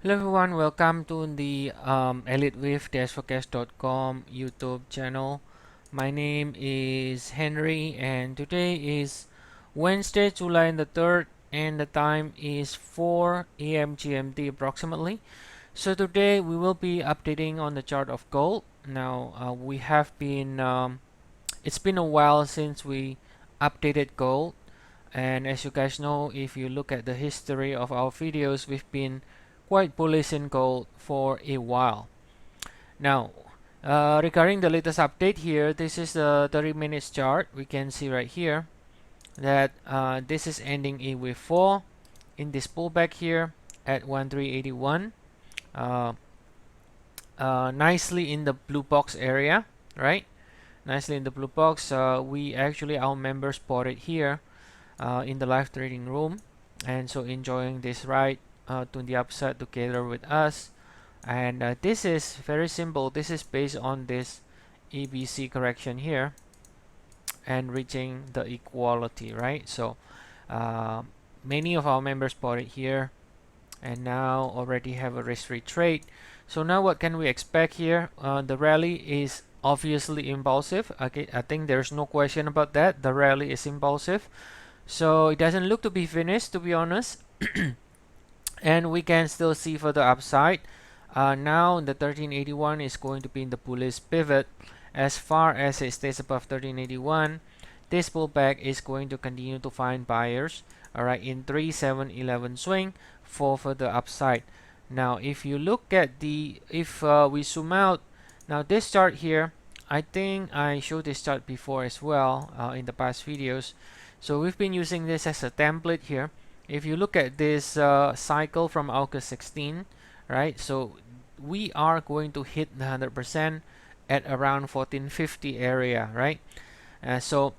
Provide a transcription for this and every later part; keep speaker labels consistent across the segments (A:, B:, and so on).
A: Hello everyone, welcome to the Elliott Wave Forecast.com YouTube channel. My name is Henry and today is Wednesday, July the 3rd and the time is 4 a.m. GMT approximately. So today we will be updating on the chart of gold. Now we have been, it's been a while since we updated gold, and as you guys know, if you look at the history of our videos, we've been quite bullish in gold for a while. Now, regarding the latest update here, this is the 30 minutes chart. We can see right here that this is ending a wave 4 in this pullback here at 1381. Nicely in the blue box area, right? Nicely in the blue box. We actually, our members bought it here in the live trading room, and so enjoying this ride to the upside together with us. And this is very simple. This is based on this ABC correction here and reaching the equality, right? So many of our members bought it here and now already have a risk-free trade. So now what can we expect here? The rally is obviously impulsive. Okay, I think there's no question about that. The rally is impulsive. So it doesn't look to be finished, to be honest. And we can still see for the upside. Now the 1381 is going to be in the bullish pivot. As far as it stays above 1381, this pullback is going to continue to find buyers, all right, in 3, 7, 11 swing for the upside. Now if you look at the, if we zoom out, now this chart here, I think I showed this chart before as well in the past videos. So we've been using this as a template here. If you look at this cycle from August 16, right? So we are going to hit the 100% at around 1450 area, right? So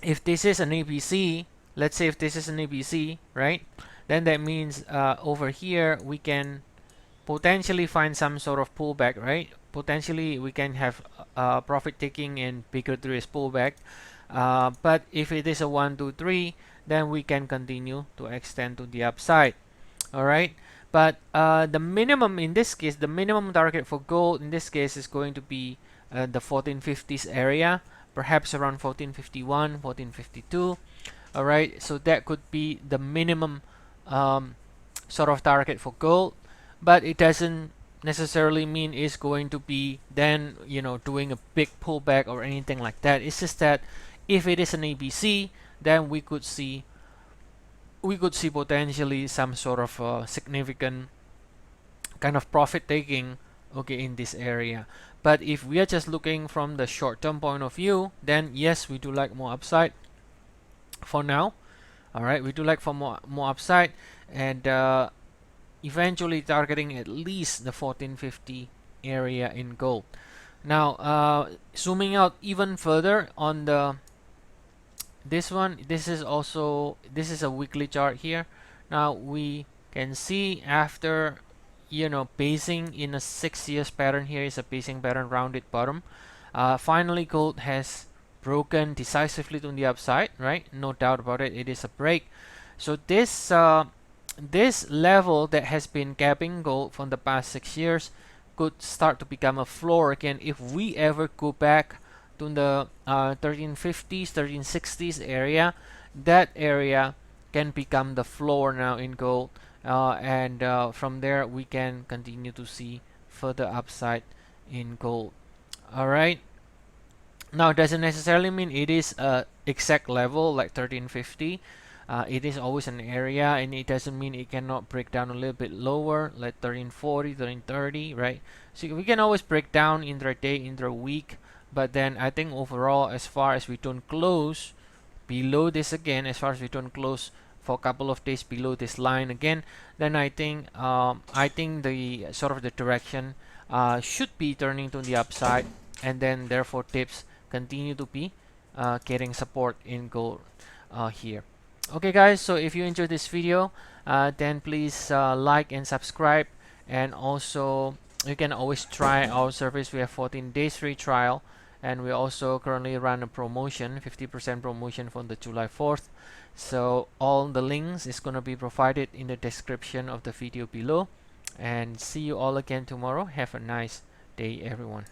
A: if this is an ABC, let's say if this is an ABC, right? Then that means over here we can potentially find some sort of pullback, right? Potentially we can have profit taking and bigger risk pullback. But if it is a 1, 2, 3, then we can continue to extend to the upside. All right. But the minimum in this case, the minimum target for gold in this case is going to be the 1450s area, perhaps around 1451, 1452. All right. So that could be the minimum sort of target for gold, but it doesn't necessarily mean it's going to be then, you know, doing a big pullback or anything like that. It's just that if it is an ABC, then we could see potentially some sort of significant kind of profit taking, okay, in this area. But if we are just looking from the short-term point of view, then yes, we do like more upside for now. All right, we do like for more upside, and eventually targeting at least the 1450 area in gold. Now zooming out even further on the this one, this is a weekly chart here. Now we can see after, you know, basing in a 6 years pattern, here is a basing pattern, rounded bottom. Finally gold has broken decisively to the upside, right? No doubt about it, it is a break. So this this level that has been capping gold from the past 6 years could start to become a floor again if we ever go back to the 1350s, 1360s area. That area can become the floor now in gold, and from there we can continue to see further upside in gold. All right. Now it doesn't necessarily mean it is a exact level like 1350. It is always an area, and it doesn't mean it cannot break down a little bit lower like 1340, 1330, right? So we can always break down intraday, intra-week, but then I think overall, as far as we don't close below this again, as far as we don't close for a couple of days below this line again, then I think the sort of the direction should be turning to the upside, and then therefore tips continue to be getting support in gold here. Okay guys, so if you enjoyed this video, then please like and subscribe, and also you can always try our service. We have 14 days free trial, and we also currently run a promotion, 50% promotion from the July 4th. So all the links is going to be provided in the description of the video below. and see you all again tomorrow. Have a nice day, everyone.